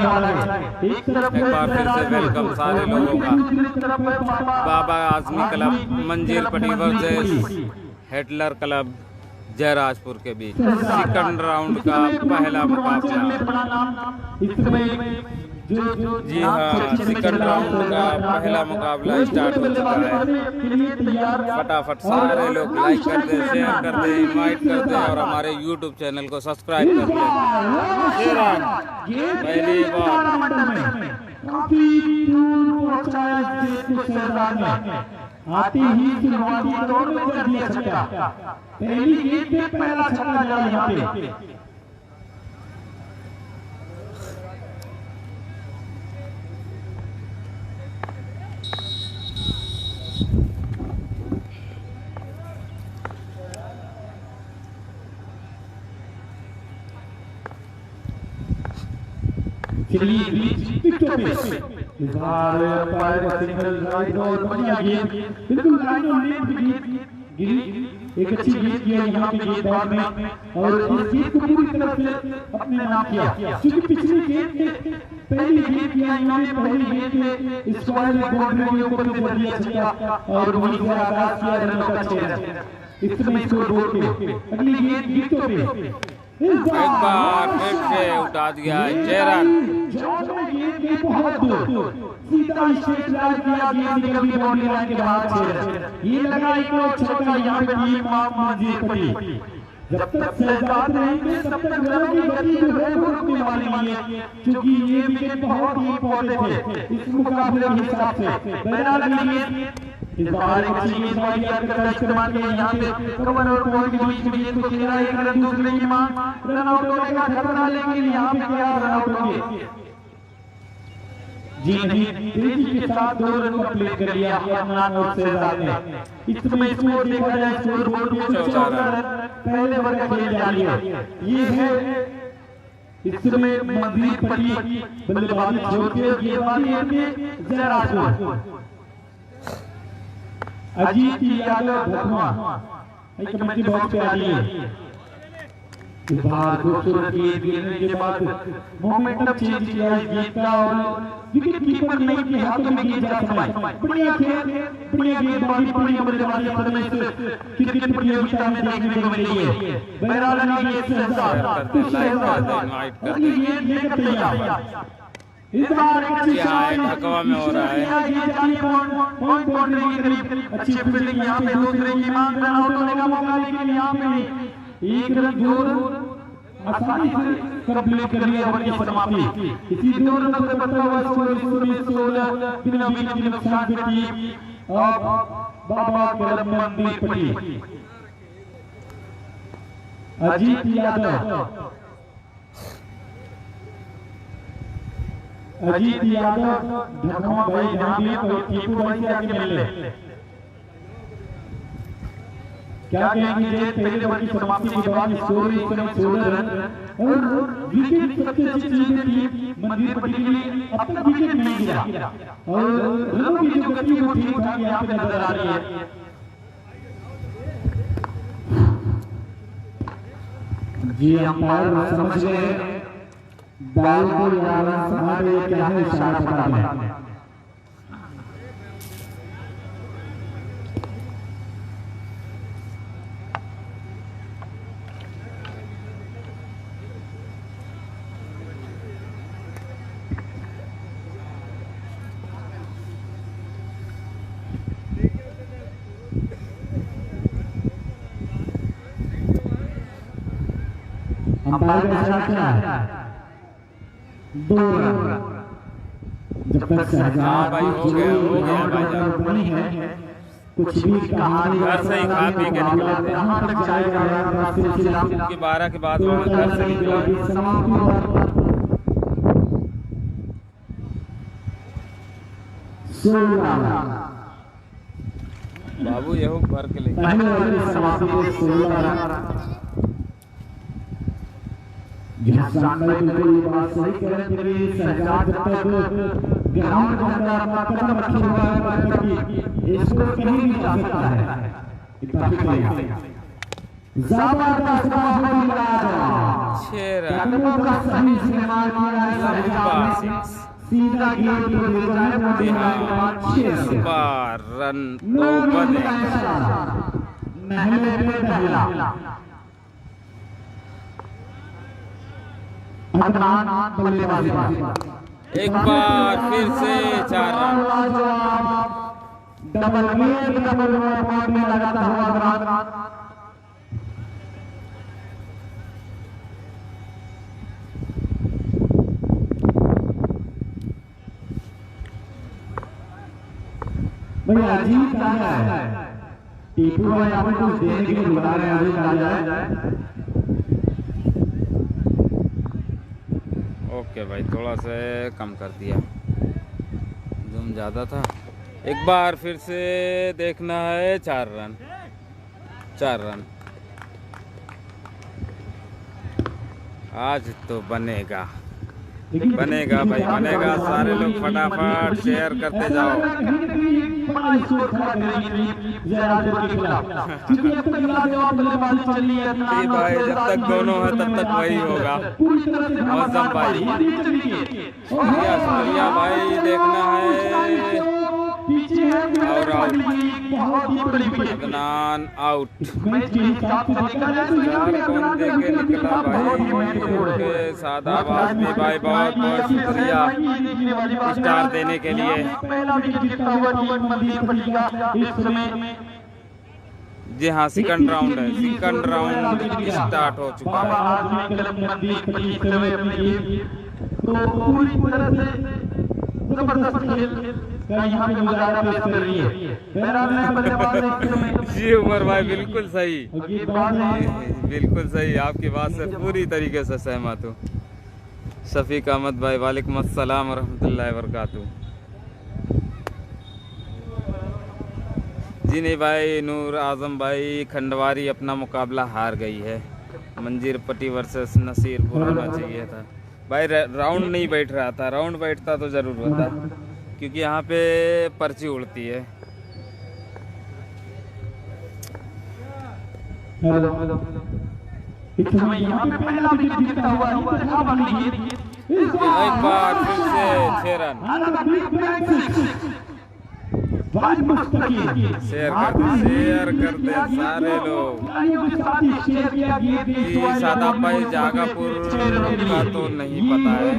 एक बार फिर से वेलकम सारे लोगों का। Baba Azmi club Manjirpatti versus Hitler club Jairajpur के बीच सेकंड राउंड का पहला मुकाबला। जी हाँ, सेकंड राउंड का पहला मुकाबला स्टार्ट हो चुका है। फटाफट सारे लोग लाइक कर दे, शेयर कर दे, इनवाइट कर दे और हमारे YouTube चैनल को सब्सक्राइब कर ले। पहली बार आते ही शुरुआती दौर में कर दिया छक्का। पहली गेंद पे पहला छक्का जा यहाँ पे। चलिए विकेट पे सिंगल राइट और बढ़िया गेंद बिल्कुल लाइन और लेंथ गिरी। एक अच्छी गेंद किया यहाँ पे गेंदबाज ने और इस गेंद को पूरी तरह से अपने नाम किया, क्योंकि पिछली गेंद में पहली गेंद किया इन्होंने, पहली गेंद में स्क्वायर बाउंड्री के ऊपर कर दिया छक्का और वहीं से आगाज किया रनों का 6 रन। इस समय स्कोर बोर्ड पे अगली गेंद विकेटों पे एक बार फिर से उठा दिया 6 रन। सीधा स्ट्रेट लाइन किया, गेंद निकल गई बाउंड्री लाइन के बाहर 6 रन। ये लगा एक और छक्का यहाँ पे टीम मंजीरपट्टी। जब तक शहजाद रहेंगे तब तक रनों की गति जो है वो रुकने वाली नहीं है, क्योंकि ये विकेट बहुत ही इंपॉर्टेंट है इस मुकाबले के हिसाब से। बहरहाल इस बार एक अच्छी गेंदबाजी का इस्तेमाल किया यहाँ पे कवर और बॉल के बीच में गेंद को खेला, एक रन दूसरे की मांग, रन आउट होने का खतरा, लेकिन यहाँ पे क्या रन आउट होंगे? जी नहीं, तेजी के साथ 2 रन कंप्लीट कर लिया अदनान और शहजाद ने। इस समय स्कोर देखा जाए स्कोर बोर्ड में 14 रन पहले ओवर का खेल जारी है। ये है इस समय मंजीरपट्टी बल्लेबाजी छोड़ के गेंदबाजी है जयराजपुर। अजीत यादव धनुआ कमेटी बहुत पे आ रही है। इस बार खूबसूरत गेंद गिरने के बाद मोमेंटम चेंज किया इस गेंद का और विकेट कीपर नहीं के हाथों में गेंद जा समाई। बढ़िया खेल, बढ़िया गेंदबाजी, बढ़िया बल्लेबाजी अपने क्रिकेट प्रतियोगिता में देखने को मिली है। बहरहाल अगली गेंद शहजाद अगली गेंद लेकर तैयार। इस बार हकवा में हो रहा है। पॉइंट बाउंड्री के करीब अच्छी फील्डिंग यहाँ पे दूसरे की मांग, रन आउट होने का मौका, लेकिन यहाँ पे एक रन दूर आसानी से कंप्लीट कर लिया ओवर की समाप्ति। इसी 2 रनों से बढ़ता हुआ स्कोर 16 बिना विकेट के नुकसान पे टीम बाबा क्लब मंजीरपट्टी। अजीत यादव धनुआ भाई यहाँ भी कोई टीपू भाई से आगे मिल ले। क्या कहेंगे जे पहले ओवर की समाप्ति के बाद स्कोर इस समय 16 रन और विकेट सबसे अच्छी चीज है टीम मंजीरपट्टी के लिए अब तक विकेट नहीं गिरा और रनों की जो गति वो ठीक ठाक यहाँ पे नजर आ रही है। जी अंपायर समझ गए बैल को यार हमारे क्या है इशारा पता है। अंपायर का इशारा क्या है? 2 रन। जब तक शहजाद बनी है कुछ भी कहानी घर से ही खा पी के निकले थे। कहां तक जाएगा यार, रास्ते के 12 के बाद घर से निकले। बाबू ये भर के ले पहले वाली समाप्ति 16 रन। सामने बिल्कुल बात सही करें कि शहजाद जब तक ग्राउंड के अंदर अपना कदम रखे हुआ है इसको कहीं भी जा सकता है। जबरदस्त बाहुबली राजा 6 रन। कदमों का सही इस्तेमाल किया है शहजाद ने। सीधा गेंद को ले जाए बढ़िया 6 रन तो बने। नहले पे पहला अदनान बल्लेबाजी। एक बार फिर से 4 रन। डबल गेंद डबल पॉइंट में लगाता हुआ अदनान। भैया अजीत राजा है, टीपू भाई आपको कुछ देने के लिए बुला रहे हैं। अजीत राजा है। ओके भाई, थोड़ा सा कम कर दिया, जूम ज़्यादा था। एक बार फिर से देखना है 4 रन। 4 रन आज तो बनेगा, बनेगा भाई बनेगा। सारे लोग फटाफट शेयर करते जाओ। भाई जब तक दोनों है तब तक वही होगा। मौसम भाई शुक्रिया भाई, देखना है। और अदनान आउट। कौन देके निकला भाई? सादाबाद में भाई बहुत बहुत शुक्रिया स्टार देने के लिए। जी हाँ, सेकंड राउंड है, सेकंड राउंड स्टार्ट हो चुका है। जी उमर भाई बिल्कुल सही, बिल्कुल सही, आपकी बात से पूरी तरीके से सहमत हूँ। शफीक अहमद भाई वालेकुम अस्सलाम व रहमतुल्लाहि व बरकातुहू। जी नहीं भाई, नूर आजम भाई खंडवारी अपना मुकाबला हार गई है। मंजीर पट्टी वर्सेस नसीरपुर होना चाहिए था भाई। राउंड नहीं बैठ रहा था, राउंड बैठता तो जरूर होता, क्योंकि यहाँ पे पर्ची उड़ती है। एक बार फिर से 6 रन। शेयर करते सारे लोग। सादाब भाई जागापुर का तो नहीं पता है,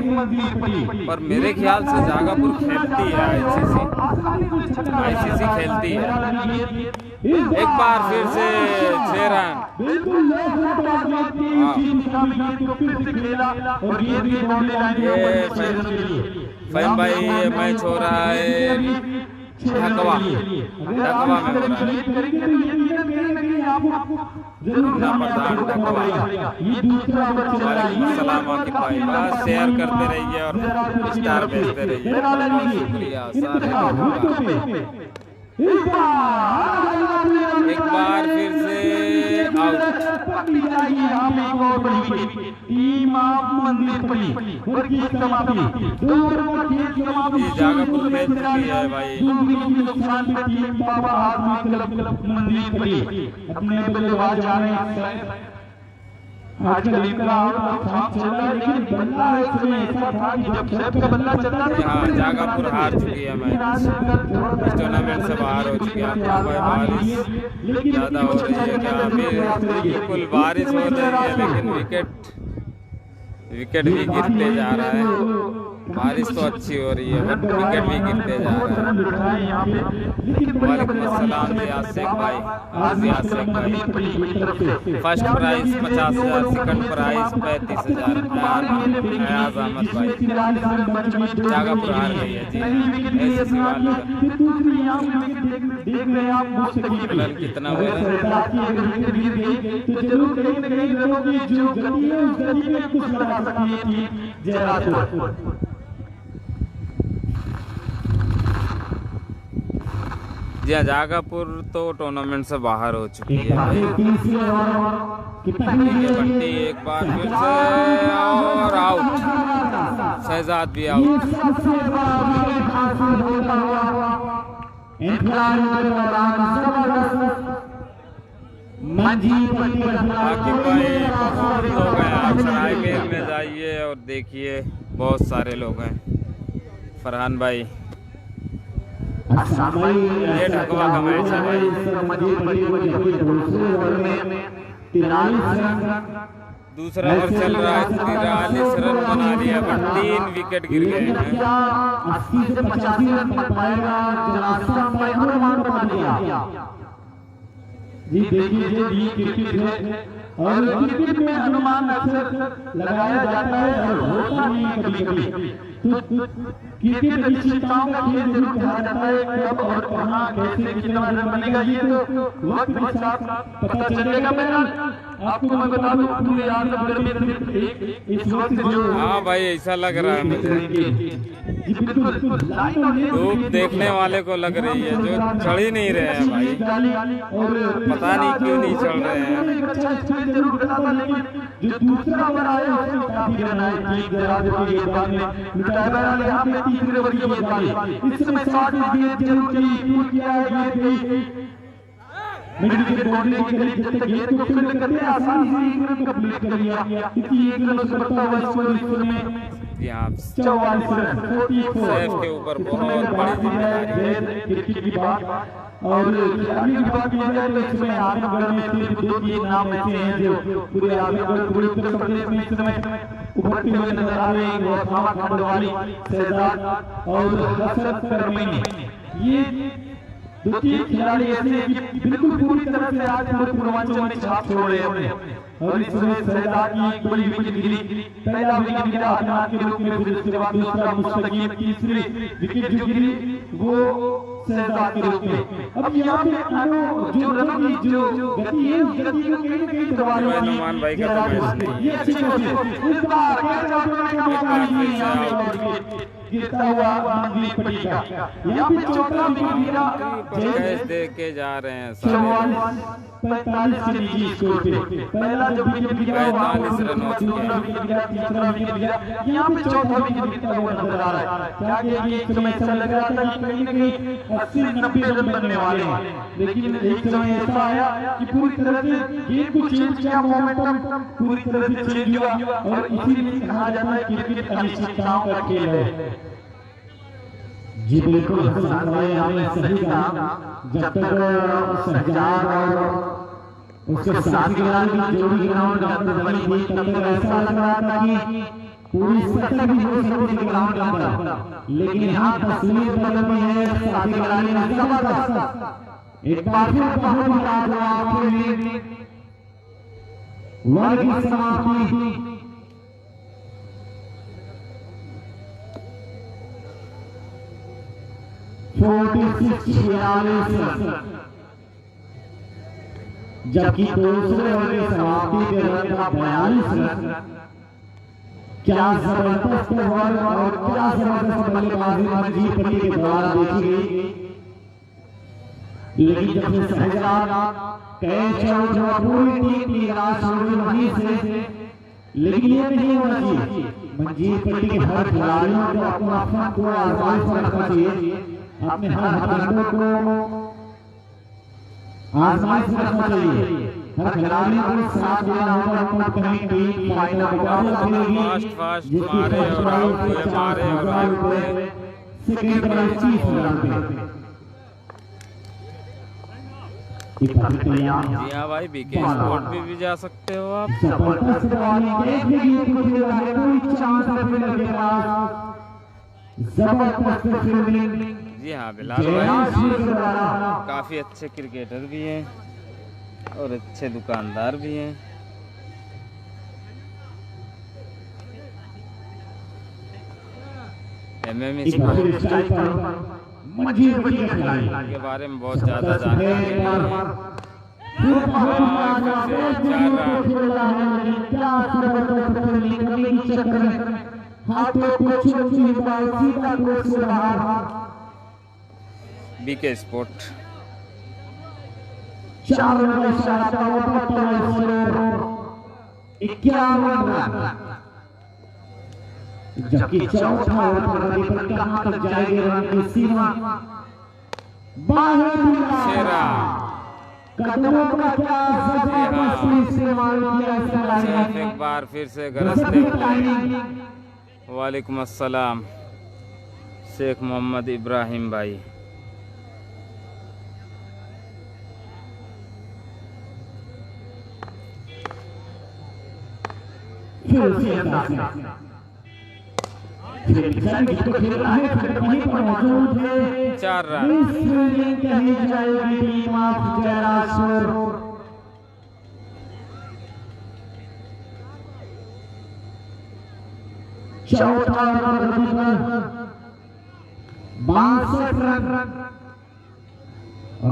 पर मेरे ख्याल से जागापुर खेलती है आईसीसी खेलती है। एक बार फिर से 6 रन। फहीम भाई मैच हो रहा है ढकवा में हो रहा है। शेयर करते रहिए और स्टार भेजते रहिए। शुक्रिया सारे लोगों। एक बार फिर से आउट। जागापुर मैच चुकी है भाई। अपने बल्लेबाज जा रहे हैं। आजकल इतना चल रहा है, लेकिन बल्ला एक समय ऐसा था कि जब शैब का बल्ला चलता था। हाँ, जागापुर हार चुकी है मैच, इस टूर्नामेंट से बाहर हो चुकी है। बारिश ज़्यादा हो रही है क्या? बिल्कुल बारिश हो रही है, लेकिन विकेट भी गिरते जा रहा है। बारिश तो अच्छी हो रही है, बट विकेट भी गिरते जा रहा है। वालेकुम अस्सलाम जियाद शेख भाई, जियाद शेख भाई। First prize 50,000, second prize 35,000। Ayaz Ahmed भाई जागापुर हार गई है जी। एसएससी वाले कितना हो रहा है? जी हाँ, जागापुर तो टूर्नामेंट से बाहर हो चुकी है। बट्टी एक बार फिर से और आउट। शहजाद भी आउट। मंजीर पट्टी का बाकी भाई बहुत लोग हैं, आप सरायकेल में जाइए और देखिए बहुत सारे लोग हैं। फरहान भाई ये ढकवा का मैच है भाई। दूसरा ओवर चल रहा है, 43 रन बना लिया पर 3 विकेट गिर गए हैं। 80 से 85 रन बन पाएगा अनुमान बता दिया। जी देखिए ये क्रिकेट है और क्रिकेट में अनुमान अक्सर लगाया जाता है और होता नहीं कभी-कभी। तो क्रिकेट अनिश्चितताओं का खेल जरूर कहा जाता है, कब और कहां कैसे कितना रन बनेगा ये तो वक्त के साथ पता चलेगा। मैं आपको मैं बता दूं पूरे आजमगढ़ में सिर्फ इस वक्त जो हाँ भाई ऐसा लग रहा है मुझे, धूप देखने वाले को लग रही है, जो चढ़ ही नहीं रहे हैं भाई, पता नहीं क्यों नहीं चढ़ रहे हैं। जरूर बता था लेकिन जो दूसरा ओवर आया उसमें काफी रन आए, ठीक दराज के गेंदबाज ने मिटाया। बहरहाल यहाँ पे तीसरे ओवर की गेंदबाजी इस समय 60 गेंद जरूर पूरी किया है। गेंद मिडिल की बाउंड्री के करीब जब तक गेंद को फील्ड करते हैं आसानी से एक रन कंप्लीट कर लिया, क्योंकि एक रन से बढ़ता हुआ स्कोर इस में 44 रन 44 के ऊपर बहुत बड़ी जिम्मेदारी। क्रिकेट की बात और खिलाड़ी की बात की जाए तो इसमें आजमगढ़ में सिर्फ 2-3 नाम ऐसे हैं जो पूरे आजमगढ़ पूरे उत्तर प्रदेश में इस समय उभरते हुए नजर आ रहे हैं। वो थामा खंडवाली, शहजाद और हसरत करमीनी, ये 2-3 खिलाड़ी ऐसे हैं कि बिल्कुल पूरी तरह से आज पूरे पूर्वांचल में छाप छोड़ रहे हैं। और इसमें शहजाद की एक बड़ी विकेट गिरी, पहला विकेट गिरा आदिनाथ के रूप में, फिर उसके बाद दूसरा मुस्तकीम, तीसरी विकेट जो गिरी वो शहजाद के रूप में। अब यहाँ पे आनो जो रनों की जो गति है उस गति को कहीं न कहीं दबा रही है। ये अच्छी कोशिश इस बार क्या का मौका नहीं है यहाँ पे गिरता हुआ मंजीर पट्टी का। यहाँ पे चौथा विकेट गिरा, कैच दे के जा रहे हैं 44-45 के नीचे स्कोर पे। पहला जो विकेट गिरा 45 रन हो चुके हैं। विकेट गिरा, तीसरा विकेट गिरा, यहाँ पे चौथा विकेट गिरता हुआ नजर आ रहा है। क्या कि एक समय ऐसा लग रहा था कि कहीं न कहीं 80-90 रन बनने वाले हैं, लेकिन एक समय ऐसा आया कि पूरी तरह से गेम को चेंज किया, मोमेंटम पूरी तरह से चेंज हुआ और इसीलिए कहा जाता है क्रिकेट अनिश्चितताओं का खेल है। जी बिल्कुल हसन भाई आपने सही कहा। जब तक शहजाद और उसके साथी खिलाड़ी जोड़ी ग्राउंड पर बनी थी तब तक ऐसा लग रहा था कि पूरी सतह भी हो सकती है ग्राउंड के अंदर, लेकिन यहाँ तस्वीर बदल में है साथी खिलाड़ी ने जबरदस्त एक बार फिर बहुत ही लाजवाब वर्ग की समाप्ति। जबकि दूसरे ओवर की समाप्ति के रन था 42 रन। क्या जबरदस्त ओवर और क्या जबरदस्त बल्लेबाजी मंजीर पट्टी के द्वारा देखी गई। लेकिन जब से शहजाद कैच आउट हुआ पूरी टीम निराश हो गई वहीं से, लेकिन ये नहीं होना चाहिए। मंजीर पट्टी के हर खिलाड़ियों को अपना को आज़ाद रखना चाहिए, अपने हर हथकंडों को आज़माइश में रखना चाहिए। हर खिलाड़ी को साथ देना होगा, उनको कहीं टीम फाइनल मुकाबला खेलेगी जिसकी मारे और आउट सेकंड प्राइज 30,000 रुपए। जी हाँ भाई, बीके स्पोर्ट पे भी जा सकते हो आप। जबरदस्त बॉलिंग एक भी कोई चांस है फील्डर के पास, जबरदस्त फील्डिंग। जी हाँ बिलाल भाई काफी अच्छे क्रिकेटर भी हैं और अच्छे दुकानदार भी हैं। एमएम के बारे में बहुत ज्यादा जानकारी बीके स्पोर्ट। 4 रन का इशारा 51 रन, जबकि चौथा ओवर पर कहां तक जाएगी रन की सीमा। कदमों का क्या जबरदस्ती इस्तेमाल किया इस खिलाड़ी ने। सैफ एक बार फिर से गरजते हुए। वालेकुम अस्सलाम शेख मोहम्मद इब्राहिम भाई। फिर उसी अंदाज में को खेल रहा है, फिर वहीं पर मौजूद है 4 रन। इस फील्डिंग कही जाएगी टीम ऑफ जयराजपुर। चौथा ओवर गति पर 62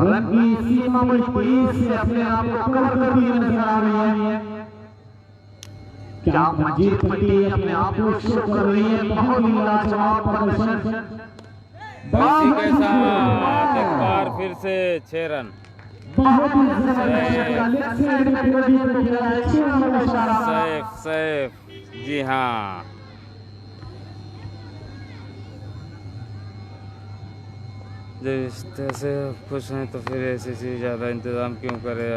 रन की सीमा में तेज से अपने आप को कवर करती हुई नजर आ रही है। क्या मंजीर पट्टी अपने आप को शो कर रही है, बहुत ही लाजवाब प्रदर्शन। इसी के साथ एक बार फिर से 6 रन। बहुत ही जबरदस्त साइड में फिरोजी पे खेला है, 6 रन का इशारा। सैफ जी हाँ। जब इस तरह से खुश हैं तो फिर ऐसे से ज़्यादा इंतज़ाम क्यों करे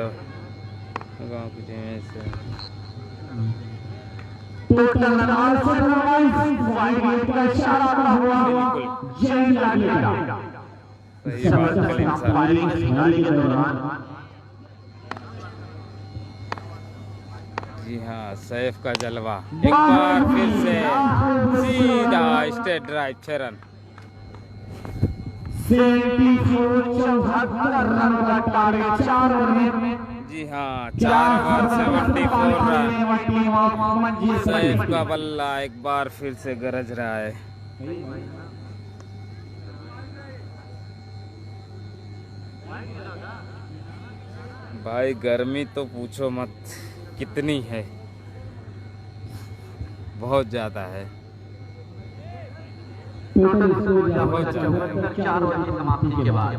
गाँव की टीम से। टोटल रन 8 वाइड का इशारा करा हुआ जय लागेगा। सही बात कलीम साहब। फायरिंग खिलाड़ी के दौरान जी हाँ सैफ का जलवा एक बार फिर से सीधा स्ट्रेट ड्राइव 6 रन। 74 रन का टारगेट 4 ओवर में। जी हाँ 4 ओवर 74 रन। टीम ऑफ मंजीर सैफ का बल्ला एक बार फिर से गरज रहा है। भाई गर्मी तो पूछो मत कितनी है, बहुत ज्यादा है। टोटल स्कोर 4 ओवर की समाप्ति के बाद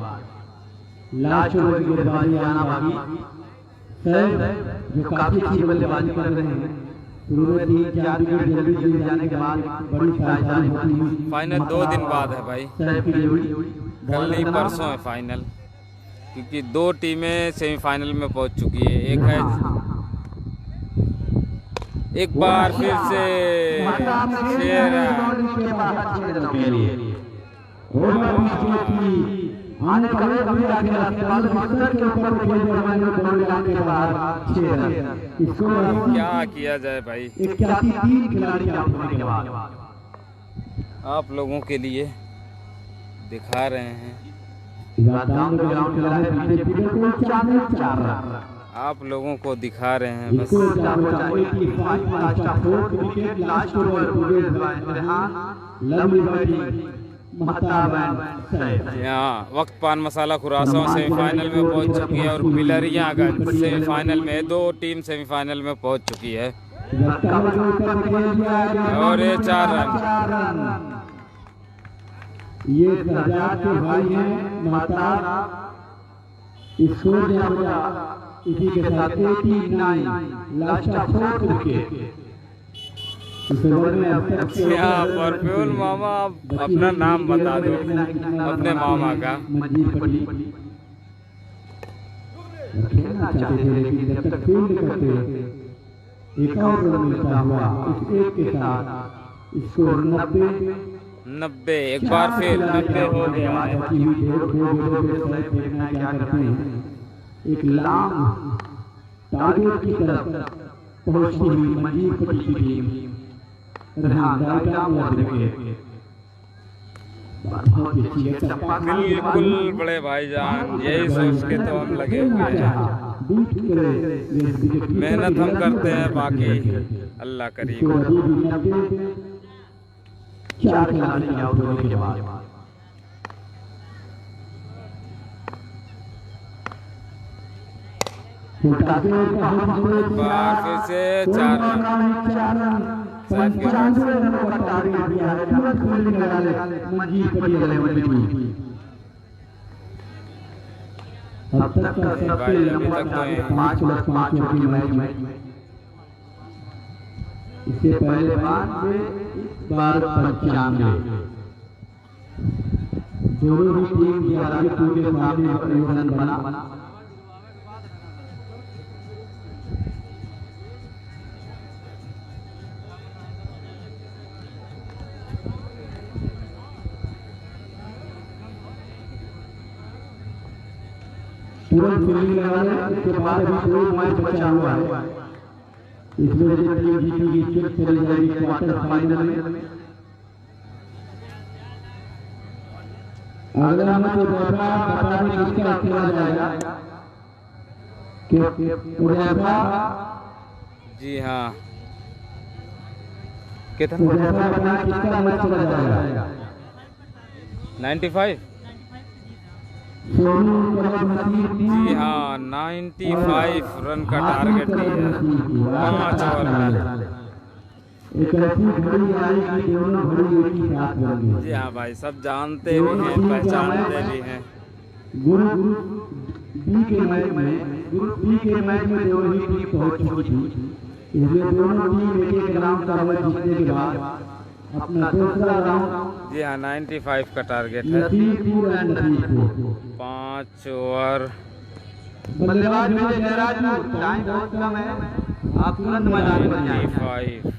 लास्ट ओवर की गेंदबाजी आना बाकी। सर जो काफी अच्छी बल्लेबाजी कर रहे हैं, शुरू में 3-4 विकेट जल्दी गिर जाने के बाद बड़ी परेशानी होती है। फाइनल 2 दिन बाद है भाई, सैफ की जोड़ी कल नहीं परसों है फाइनल, क्योंकि 2 टीमें सेमीफाइनल में पहुंच चुकी है। एक है एक बार फिर से 6 रन। आने का वेग भी आगे अस्पताल बिस्तर के ऊपर खेल रहे हैं, बॉल लगाने के बाद 6 रन। इसको क्या किया जाए भाई। 81 खिलाड़ी आउट होने के बाद आप लोगों के लिए दिखा रहे हैं, ग्राउंड खेला है, पीछे पीछे को 4 रन आप लोगों को दिखा रहे हैं बस। यहाँ वक्त पान मसाला खुरासा सेमीफाइनल में पहुंच चुकी है और पिलरियागंज सेमीफाइनल में। 2 टीम सेमीफाइनल में पहुंच चुकी है और ये 4 रन। ये सरदार के भाई हैं माता। स्कोर इसी के साथ 89 लास्ट ऑफ 4 विकेट। यहाँ परफ्यूल मामा अपना नाम बता दो अपने मामा का। खेलना चाहते थे लेकिन जब तक फील्ड करते एक और रन मिलता हुआ इस एक के साथ स्कोर 90 एक बार फिर 90 हो गया है। एक लॉन्ग टारगेट की तरफ पहुंचती हुई मंजीर पट्टी की टीम बिल्कुल बड़े भाईजान, यही सोच के तो हम लगे हुए हैं। मेहनत हम करते हैं, बाकी अल्लाह करीम। 4 खिलाड़ी आउट होने के बाद बार फिर से 4 रन। 95 रनों का टारगेट दिया है, तुरंत फील्डिंग लगा ले मंजीर पट्टी लेवल की। अब तक का सबसे लंबा टारगेट 5+5 की मैच में। इससे पहले बार 95 दोनों ही टीम 11 के पूरे सामने योगदान बना। तुरंत फील्डिंग लगा ले, उसके बाद अभी 2 मैच बचा हुआ है। इसमें जो टीम जीतेगी फिर चली जाएगी क्वार्टर फाइनल में। अगला मैच उदयपुर बता दें किसका खेला जाएगा कि उदयपुर जी हाँ कितना उदयपुर बता किसका मैच खेला जाएगा 95 सोनू कलमती जी हाँ 95 रन का टारगेट दिया 5 ओवर में। एक ऐसी घड़ी आएगी दोनों घड़ी एक ही साथ बनेंगे। जी हाँ भाई सब जानते भी हैं पहचानते भी हैं। गुरु बी के मैच में दोनों ही टीम पहुंच चुकी थी, इसलिए दोनों टीम एक राउंड का मैच जीतने के बाद अपना दूसरा राउंड जी हाँ 95 का टारगेट है। 5 ओवर बल्लेबाज विजय जयराज, टाइम बहुत कम है, आप तुरंत मैदान पर जाएं। 95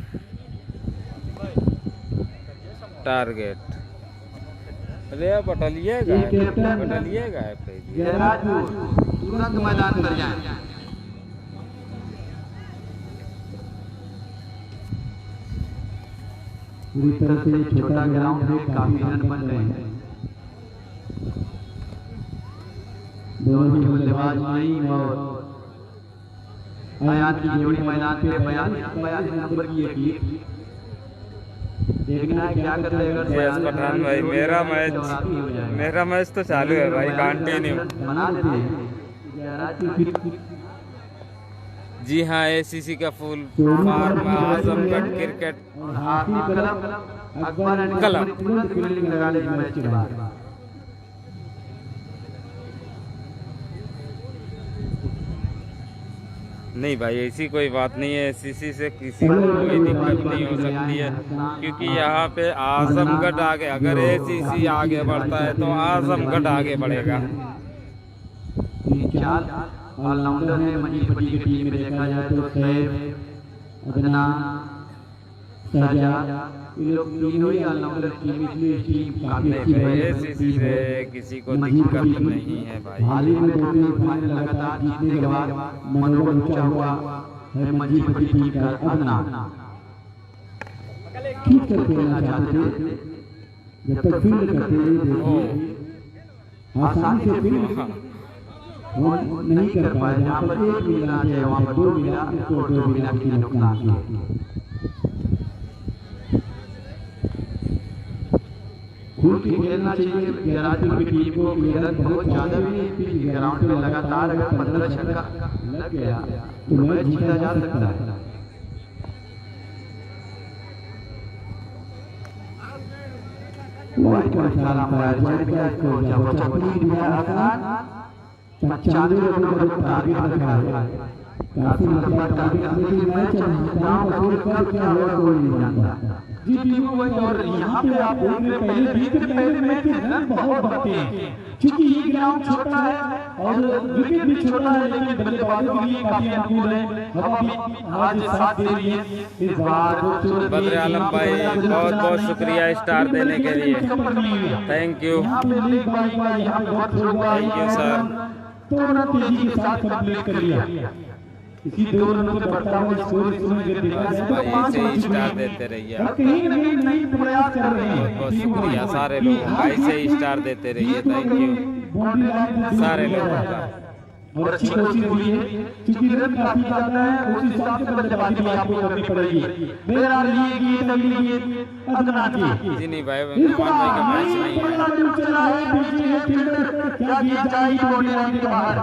टारगेट। अरे बटलिए गायब जयराज तुरंत मैदान पर जाएं। पूरी तरह से छोटा ग्राउंड है, काफी रन बन रहे हैं। दोनों ही बल्लेबाज माइन और अयान की जोड़ी मैदान पे 42 नंबर की एक देखना है क्या करते हैं। जयस पठान भाई मेरा मैच तो चालू है भाई, कंटिन्यू। बना देते हैं। जी हाँ एसीसी का full form Azamgarh cricket club. Fielding लगाने के मैच के बाद नहीं भाई ऐसी कोई बात नहीं है, एसीसी से किसी को कोई दिक्कत नहीं हो सकती है, क्योंकि यहाँ पे आजमगढ़ आगे, अगर एसीसी आगे बढ़ता है तो आजमगढ़ आगे बढ़ेगा। ऑलराउंडर है मजीपट्टी की टीम में देखा जाए तो सैफ, अदनान, सजा, ये लोग तीनों ही ऑलराउंडर टीम, इसलिए टीम काफी अच्छी है। एसीसी से किसी को दिक्कत नहीं है भाई। हाल ही में 2 फाइनल लगातार जीतने के बाद मनोबल ऊंचा हुआ है मजीपट्टी टीम का। अदनान ठीक कर खेलना चाहते थे, जब तक फील्ड करते देखिए आसानी से फील्ड वो नहीं कर पाए। जहाँ पर 1 मिला है वहाँ पर 2 मिला, इसको 2 मिला की नुकसान किया। खुल के खेलना चाहिए जयराजपुर की टीम को। रन बहुत ज्यादा भी नहीं, ग्राउंड में लगातार अगर 15 छक्का लग गया तो मैच जीता जा सकता है। वाइड का इशारा अंपायर, वाइड का इसको जब 95 दिया आसान 95 रनों का टारगेट रखा है, काफी लंबा टारगेट, लेकिन मैच गांव का स्कोर कब क्या हुआ कोई नहीं जानता। जी टीम वही, और यहाँ पे आप देख रहे पहले पहले मैच के रन बहुत बढ़ते हैं, क्योंकि ये ग्राउंड छोटा है और विकेट भी छोटा है, लेकिन बल्लेबाजों के लिए काफी अनुकूल है। हवा भी आज साथ दे रही है इस बार। बद्र आलम भाई बहुत बहुत शुक्रिया स्टार देने के लिए, thank you. Thank you sir. तुरंत तेजी के साथ कंप्लीट कर लिया। इसी 2 रनों पे बढ़ता हुआ स्कोर इसमें देखा जाए तो 5 ऐसे स्टार देते रहिए, कहीं न कहीं नई प्रयास कर रहे हैं। बहुत शुक्रिया सारे लोग, ऐसे ही स्टार देते रहिए, थैंक यू सारे लोगों का। और अच्छी कोशिश हुई है, क्योंकि रन काफी ज्यादा है, उस हिसाब से बल्लेबाजी भी आपको करनी पड़ेगी। मेरा लिए गेंद अगली गेंद अदनान की। जी नहीं भाई भाई का मैच नहीं है। क्या किया जाए बॉडी लाइन के बाहर,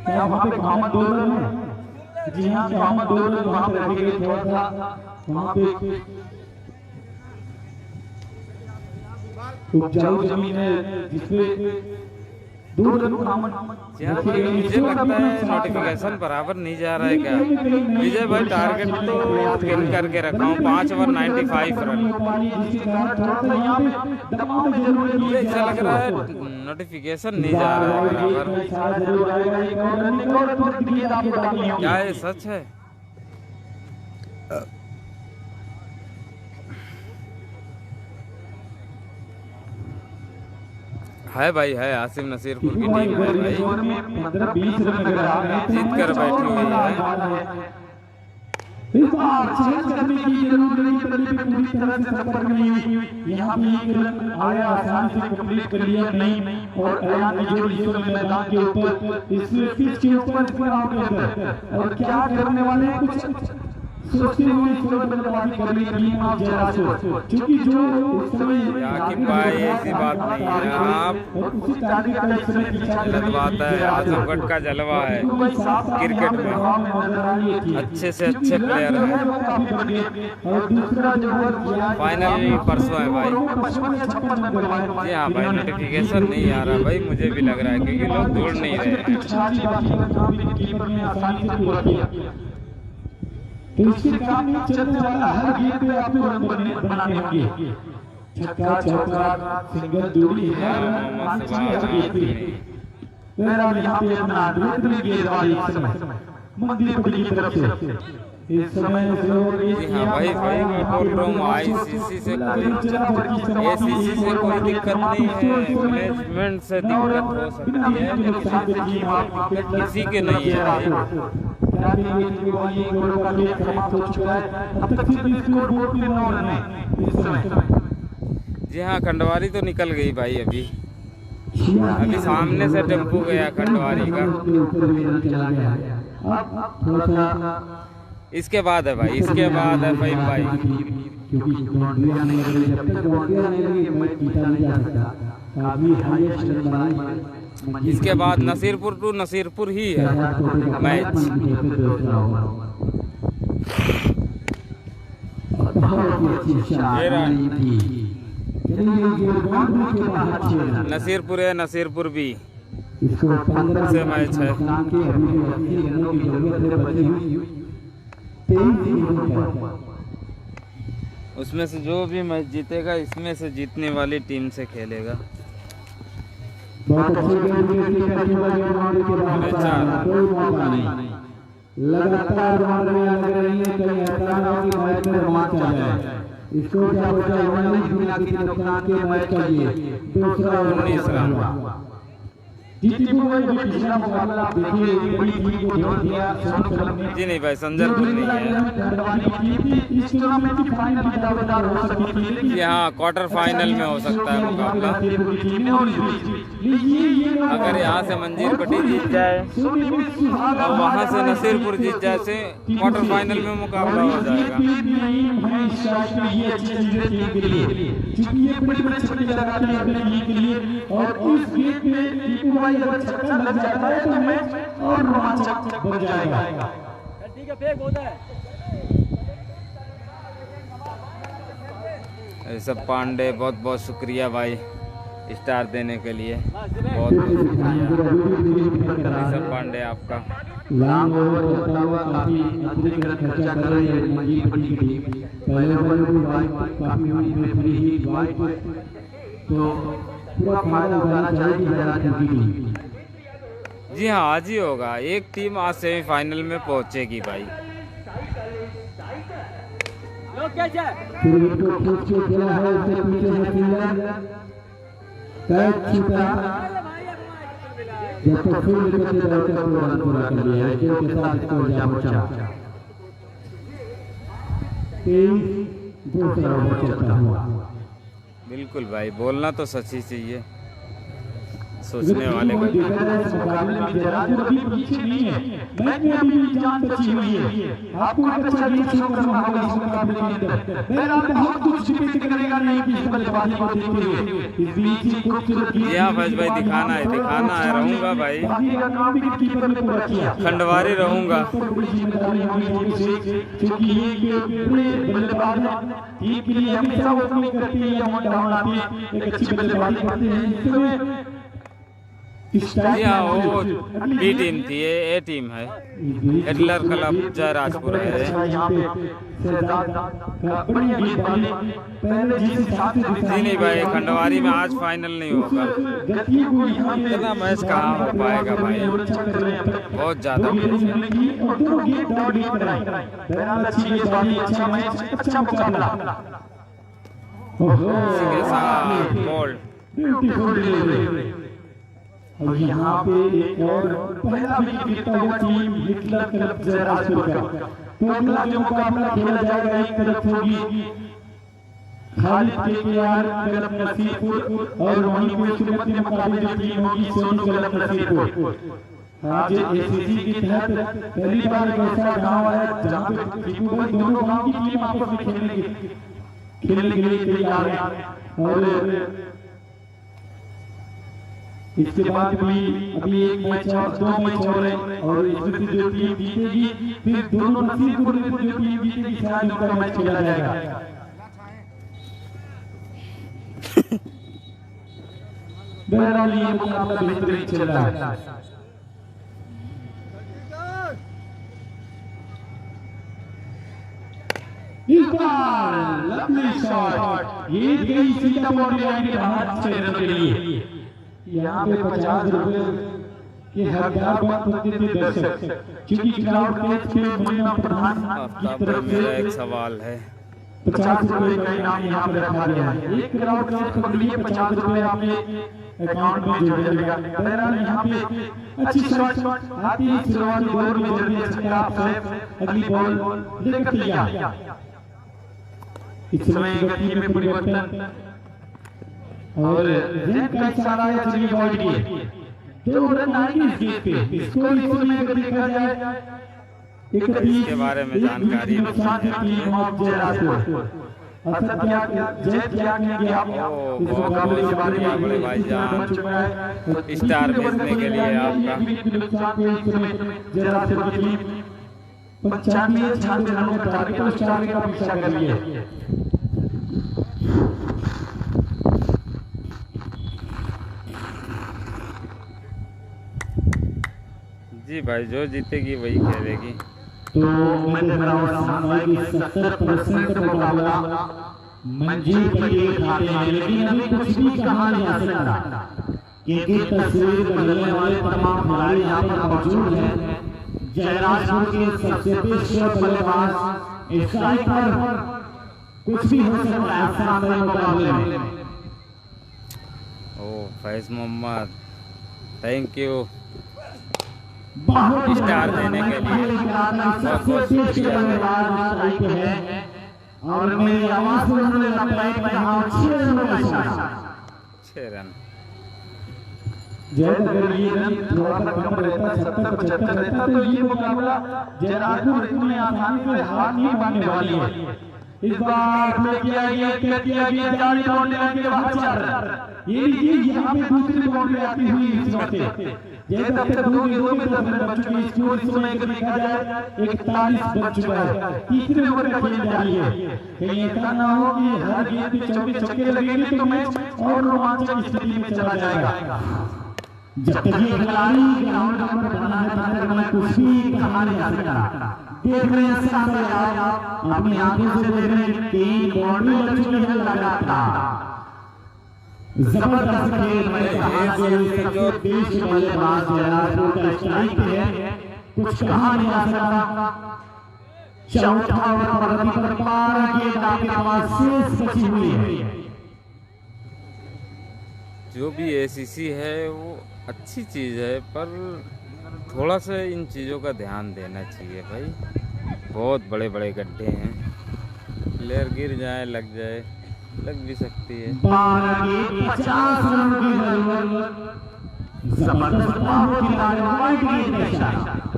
क्या वहाँ पे मोहम्मद 2 रन है? जी हाँ मोहम्मद 2 रन वहाँ पे रखे गए, थोड़ा सा वहाँ पे उपजाऊ जमीन है जिसपे 2 रन मुझे लगता है नोटिफिकेशन बराबर नहीं जा रहा है क्या विजय भाई? टारगेट तो पिन करके रखा हूँ 5 ओवर 95 रन। मुझे ऐसा लग रहा है नोटिफिकेशन नहीं जा रहा है बराबर। क्या ये सच है? है भाई, है आसिम नसीरपुर की टीम है भाई, 15-20 रन अगर आ गए जीत कर बैठी हुई है। इस बार चेंज करने की जरूरत नहीं, बल्ले पे पूरी तरह से संपर्क नहीं हुई। यहाँ भी एक रन आया, आसान से कंप्लीट कर लिया नहीं, और अयान की जोड़ी इस समय मैदान के ऊपर, इस पिच के ऊपर, ग्राउंड के अंदर, और क्या करने वाले हैं कुछ सोचते हुए इस समय बल्लेबाजी कर रही है टीम ऑफ जयराजपुर, क्योंकि जो इस समय यहाँ की भाई ऐसी बात नहीं है, आप उसी टारगेट का इस समय पीछा कर रही बात है, आजमगढ़ का जलवा है क्रिकेट में, अच्छे से अच्छे प्लेयर हैं। और दूसरा जो है फाइनल परसों है भाई। जी हाँ भाई, नोटिफिकेशन नहीं आ रहा भाई, मुझे भी लग रहा है क्योंकि लोग जुड़ नहीं रहे हैं। तो इसके काम में चलने वाला हर गेम पे आपको रन बनाने होंगे, छक्का चौका सिंगल दूरी है, मेरा यहाँ पे अपना दूसरी गेंदबाजी इस समय मंदिर पड़ी की तरफ से इस समय जी हाँ भाई, भाई मैं बोल रहा हूँ आईसीसी से कोई, एसीसी से कोई दिक्कत नहीं है, मैनेजमेंट से दिक्कत हो सकती है, किसी के नहीं है भाई। जी हाँ, खंडवारी तो निकल गई भाई, अभी सामने से टेम्पो गया खंडवारी का। इसके बाद है भाई, इसके बाद है भाई इसके बाद नसीरपुर टू नसीरपुर ही है मैच। नसीरपुर है, नसीरपुर भी से मैच है। उसमें से जो भी मैच जीतेगा, इसमें से जीतने वाली टीम से खेलेगा। बहुत अच्छे लगातार लग रही है, कहीं ऐसा ना हो कि मैच में रोमांच आ जाए। इसको क्या होता है, 19 बिना किसी नुकसान के मैच का ये दूसरा 19 रन। पिछला मुकाबला आप देखिए, बड़ी टीम को धोखा दिया सोनू कलम ने। जी नहीं भाई, संजरपुर नहीं है। इस टूर्नामेंट की फाइनल की दावेदार हो सकती थी। जी हाँ, क्वार्टर फाइनल में हो सकता है मुकाबला। अगर यहाँ से मंजीरपट्टी जीत जाए और वहाँ से नसीरपुर जीत जाए से क्वार्टर फाइनल में मुकाबला हो जाएगा। और उस गेट में अगर छक्का लग जाता है तो मैच और रोमांचक बन जाएगा। ठीक है, फेक होता है। ऋषभ पांडे, बहुत बहुत शुक्रिया भाई स्टार देने के लिए, बहुत बहुत शुक्रिया ऋषभ पांडे आपका। लॉन्ग ओवर चलता हुआ काफी अतिरिक्त खर्चा कर रही है मंजीरपट्टी की टीम। पहले ओवर में वाइड काफी हुई में फ्री हिट वाइड, तो पूरा फायदा उठाना चाहिए जयराजपुर की टीम। जी हाँ, आज ही होगा, एक टीम आज सेमीफाइनल में पहुंचेगी भाई। फिर इसको खींच के खेला है, उसके पीछे से फील्डर कैच छूटा, जब तक फील्ड करते रहते तो रन पूरा कर लिया, स्टील के साथ स्कोर जा पहुंचा 23। दूसरा ओवर चलता हुआ। बिल्कुल भाई, बोलना तो सच ही चाहिए, सोचने वाले को। मुकाबले में जयराजपुर अभी पीछे नहीं है, मैच में अभी भी जान बची हुई है। आपको एक अच्छा गेम शो करना होगा इस मुकाबले के अंदर। मेरा बहुत कुछ डिपेंड करेगा नहीं कि इस बल्लेबाजी को देखते हुए इस बीच ही खूबसूरत गेम। जी हाँ फैज भाई, दिखाना है रहूंगा भाई, कीपर ने पूरा किया, खंडवारी रहूंगा। क्योंकि ये बड़े बल्लेबाज टीम के लिए हमेशा ओपनिंग करती है, ऑन डाउन आती है, एक अच्छी बल्लेबाजी करते हैं। जी हाँ, वो बी टीम थी, ए टीम है, हेडलर क्लब जयराजपुर है। जी नहीं भाई, खंडवारी में आज फाइनल नहीं होगा, इतना मैच कहाँ हो पाएगा भाई, बहुत ज्यादा बोल्ड। और यहाँ पे एक और पहला विकेट गिरता हुआ टीम हिटलर क्लब जयराजपुर का। तो अगला जो मुकाबला खेला जाएगा, एक तरफ होगी खालिद केकेआर क्लब नसीरपुर और वहीं पे उसके मध्य मुकाबले जो टीम होगी सोनू क्लब नसीरपुर। आज एसीसी के तहत पहली बार एक ऐसा गांव है जहां पे टीमों भाई दोनों गांव की टीम आपस में खेलने के लिए तैयार है। और इसके बाद भी अभी एक मैच और 2 मैच और है और इसमें से जो टीम जीतेगी फिर दोनों नसीबपुर में जो टीम जीतेगी शायद उनका मैच खेला जाएगा। बहरहाल ये मुकाबला बेहतरीन चल रहा है। इस बार लंबी शॉट ये गई सीधा बाउंड्री लाइन के बाहर 6 रन के लिए। यहाँ पे 50 रुपए के हकदार बन सकते थे दर्शक, क्योंकि क्राउड टेस्ट पे मुन्ना प्रधान की तरफ से एक सवाल है। 50 रुपए का इनाम यहाँ पे रखा गया है। एक क्राउड टेस्ट पकड़ लिए 50 रुपए आपके अकाउंट में जोड़ देगा। बहरहाल यहाँ पे अच्छी शॉट आती है शुरुआती बॉल में जल्दी स्टाफ है अगली बॉल लेकर तैयार। इस समय गति में परिवर्तन और रन का इशारा है चलिए वाइड के 2 रन आएंगे इस गेट पे। स्कोर इस समय अगर देखा जाए 31 के बारे में जानकारी जय त्याग ने आप इस मुकाबले के बारे में बड़े भाईजान स्टार भेजने के लिए आपका 95 रनों का टारगेट और स्टार का पीछा कर लिए। जी भाई, जो जीतेगी वही खेलेगी। तो मैंने बताया कि 70% मुकाबला मंजीर के खाते में, लेकिन अभी कुछ भी कहा नहीं जा सकता क्योंकि तस्वीर बदलने वाले तमाम खिलाड़ी यहाँ पर मौजूद हैं। जयराजपुर के सबसे पेशेवर बल्लेबाज इस साइड पर कुछ भी हो सकता है सामने मुकाबले में। ओ फैज मोहम्मद, थैंक यू बहुत स्टार देने के लिए। सबसे पेशेवर बल्लेबाज है और मेरी आवाज सुनने लगता है कि यहाँ 6 रन का इशारा। 6 रन जब अगर ये रन थोड़ा सा कम रहता 70-75 रहता तो ये मुकाबला जयराजपुर इतनी आसानी से हार नहीं पाने वाली है। इस बार किया गया जारी बाउंड्री लाइन के बाहर 4 रन। ये लीजिए यहाँ पे दूसरी बाउंड्री आती हुई इस वक्त जैसे अब तक 2 के 10 रन बन चुके हैं। स्कोर इस समय अगर देखा जाए 41 बन चुका है। तीसरे ओवर का खेल जारी है। कहीं ऐसा ना हो कि हर गेंद पे 24 छक्के लगेंगे तो मैच और रोमांचक स्थिति में चला जाएगा। जब तक ये खिलाड़ी ग्राउंड नंबर बना है तब तक मैं कुछ भी कहा नहीं जा सकता। देख रहे हैं सामने आप अपनी आंखों से देख रहे हैं 3 बाउंड्री लग चुकी है लगातार। जबरदस्त खेल में सबसे तेज बल्लेबाज जयराजपुर का स्ट्राइक है, कुछ कहा नहीं जा सकता। चौथा ओवर प्रगति पर 12 गेंद आपके पास शेष बची हुई है। जो भी एसीसी है वो अच्छी चीज़ है, पर थोड़ा सा इन चीज़ों का ध्यान देना चाहिए भाई। बहुत बड़े बड़े गड्ढे हैं, प्लेयर गिर जाए, लग जाए, लग भी सकती है। 50 रन की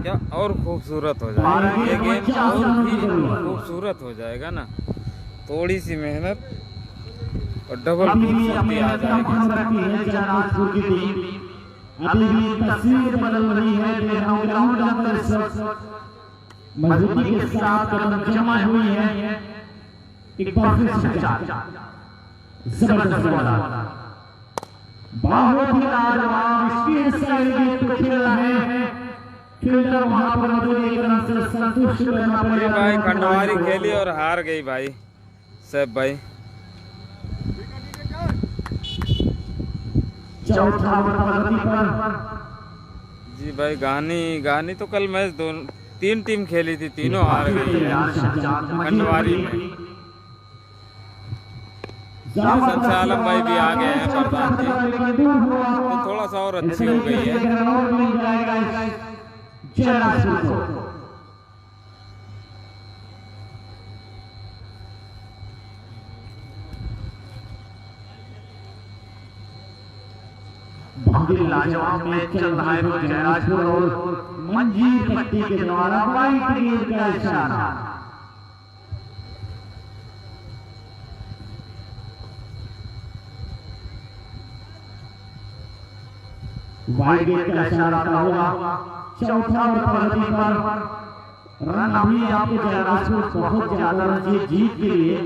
क्या और खूबसूरत हो जाएगा ये गेम, और भी खूबसूरत हो जाएगा ना। थोड़ी सी मेहनत और डबल खूबसूरती आ जाएगी। जयराजपुर की टीम अभी भी तस्वीर बदल रही है। ग्राउंड अंदर मजबूती के साथ कदम जमा हुई है। एक बार फिर से जबरदस्त बॉल, बहुत ही लाजवाब स्पीड से गेंद को खेल रहा है। फील्डर वहां पर मौजूद, एक रन से संतुष्ट रहना पड़ेगा। भाई खंडवारी खेली और हार गई भाई सैफ भाई। चौथा ओवर प्रगति पर जी भाई, गानी तो कल मैच 3 टीम खेली थी, तीनों हार गई खंडवारी में। सबसे आलम भाई भी आ गए हैं प्रधान जी, तो थोड़ा सा और अच्छी हो गई है। लाजवाब में चल रहा है जयराजपुर और मंजीर पट्टी के द्वारा वाइट गेंद का इशारा। वाइट गेंद का इशारा होगा। चौथा और प्रगति पर रन अभी आपको जयराजपुर बहुत ज्यादा रन जीत के लिए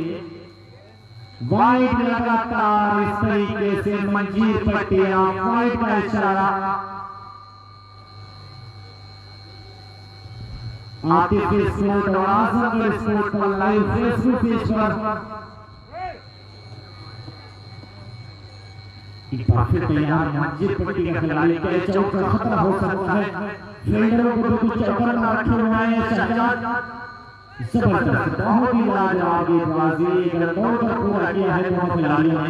वाइट लगातार इस तरीके से मंजीर पट्टियां वाइट का इशारा। आतिफ स्पोर्ट और आजमगढ़ स्पोर्ट पर लाइव फेसबुक पेज पर फिर तैयार मंजीर पट्टी का खिलाड़ी के चौक का खतरा हो सकता है। फील्डरों को कुछ चौकर न रखे हुए हैं शहजाद। जबरदस्त बहुत ही लाजवाब गेंदबाजी दौड़ कर पूरा किया है दोनों खिलाड़ियों ने।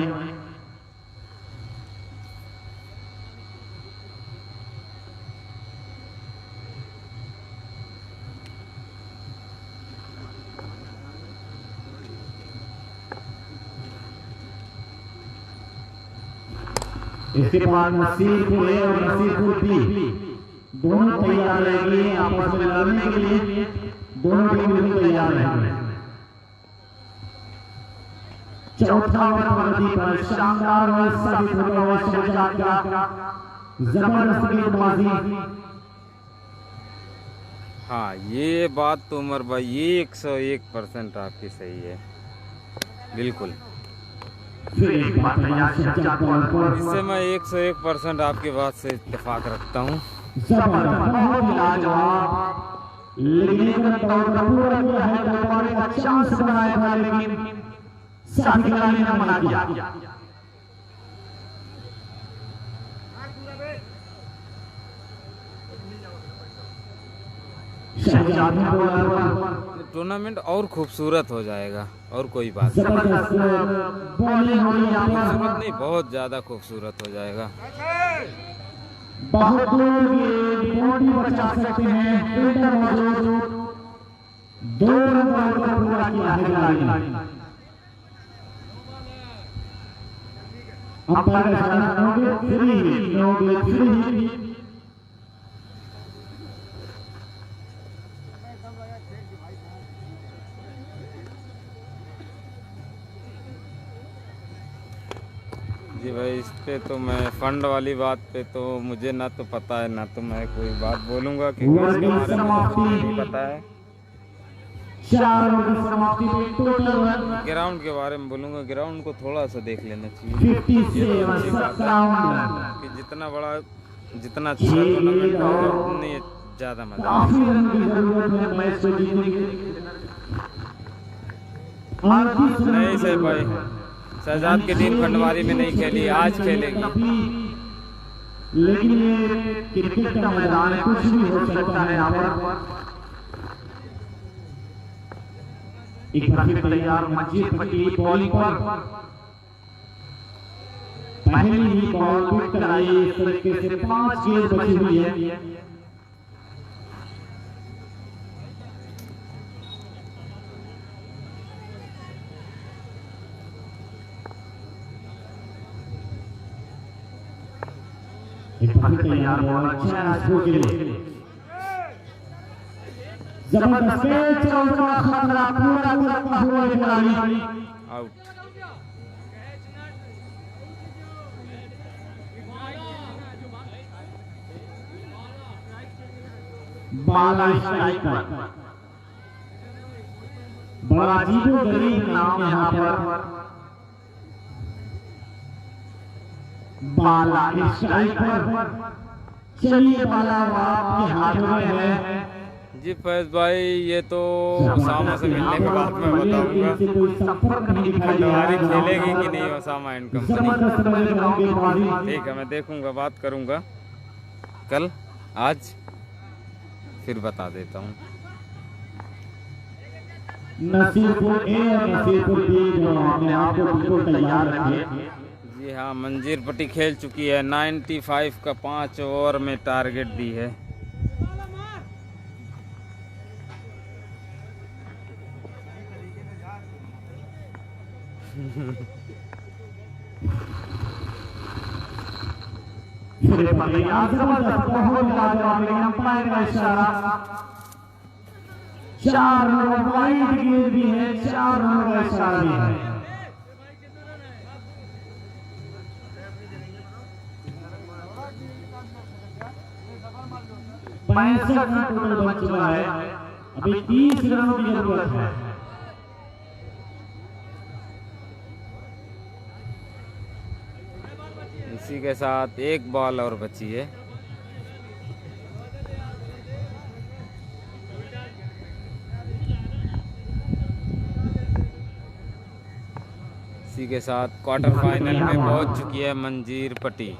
इसके बाद नसीरपुर ए और नसीरपुर बी दोनों तैयार रहेंगे आपस में लड़ने के लिए। दोनों टीम तैयार रहेंगे। चौथा और प्रगति पर शानदार और साबित होगा हुआ शहजाद का जबरदस्त गेंदबाजी। हाँ, ये बात तो उमर भाई ये 101% आपकी सही है, बिल्कुल। इससे मैं 101% आपकी बात से इत्तेफाक रखता हूँ। लेकिन पूरा किया है दोबारा का चांस बनाया था, लेकिन साथी खिलाड़ी ने मना किया। टूर्नामेंट और खूबसूरत हो जाएगा और कोई बात खूबसूरत नहीं, बहुत ज्यादा खूबसूरत हो जाएगा। बहुत दूर ये बचा सकते हैं। फील्डर मौजूद 2 रन पर पूरा किया है खिलाड़ी। अंपायर का इशारा फ्री। जी भाई, इस पे तो मैं फंड वाली बात पे तो मुझे ना तो पता है ना तो मैं कोई बात बोलूंगा क्योंकि इसके बारे में मुझे नहीं पता है। ग्राउंड के बारे में बोलूंगा, ग्राउंड को थोड़ा सा देख लेना चाहिए। कि जितना बड़ा जितना अच्छा टूर्नामेंट होगा उतनी ज़्यादा मजा नहीं। सही भाई, शहजाद के दिन पटवारी में नहीं खेली, आज खेलेगी। लेकिन ये क्रिकेट का मैदान है, कुछ भी हो सकता है यहाँ पर। एक बार फिर तैयार मंजीर पट्टी बॉलिंग पर पहली ही बॉल पिक कराई। इस तरीके से 5 गेंद बची हुई है। तैयार बॉल जयराजपुर के लिए जबरदस्त चौका खतरा पूरा करता हुआ खिलाड़ी आउट। बाला स्ट्राइकर बड़ा अजीबोगरीब नाम यहाँ पर। बाला स्ट्राइकर। चलिए बाला आपके हाथों में है। जी फैज भाई, ये तो ओसामा से मिलने के बाद मैं बताऊंगा पटवारी खेलेगी कि नहीं ओसामा एंड कंपनी। ठीक है, मैं देखूंगा, बात करूंगा कल, आज फिर बता देता हूँ। नसीरपुर ए और नसीरपुर बी जो अपने आप को बिल्कुल तैयार रखिए। जी हाँ, मंजीर पट्टी खेल चुकी है। 95 का 5 ओवर में टारगेट दी है। जबरदस्त बहुत लाजवाब अंपायर का इशारा। 4 रन वाइड गेंद भी है, 4 रन का इशारा भी है। 65 रन टोटल बन चुका है, अभी 30 रनों की जरूरत है। इसी के साथ एक बॉल और बची है। इसी के साथ क्वार्टर फाइनल में पहुंच चुकी है मंजीर पट्टी।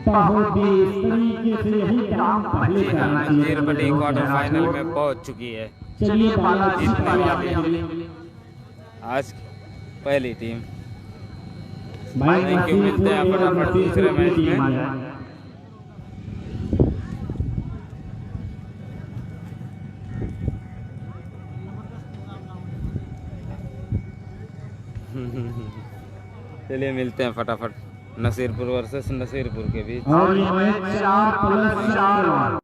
बहुत ही इस तरीके से यही काम पहले करना चाहिए। मंजीर पट्टी क्वार्टर फाइनल में पहुंच चुकी है। चलिए जीतने वाली आज की पहली टीम। थैंक यू, मिलते हैं फटाफट दूसरे मैच में। चलिए मिलते हैं फटाफट नसीरपुर वर्सेस नसीरपुर के बीच। और ये मैच 4+4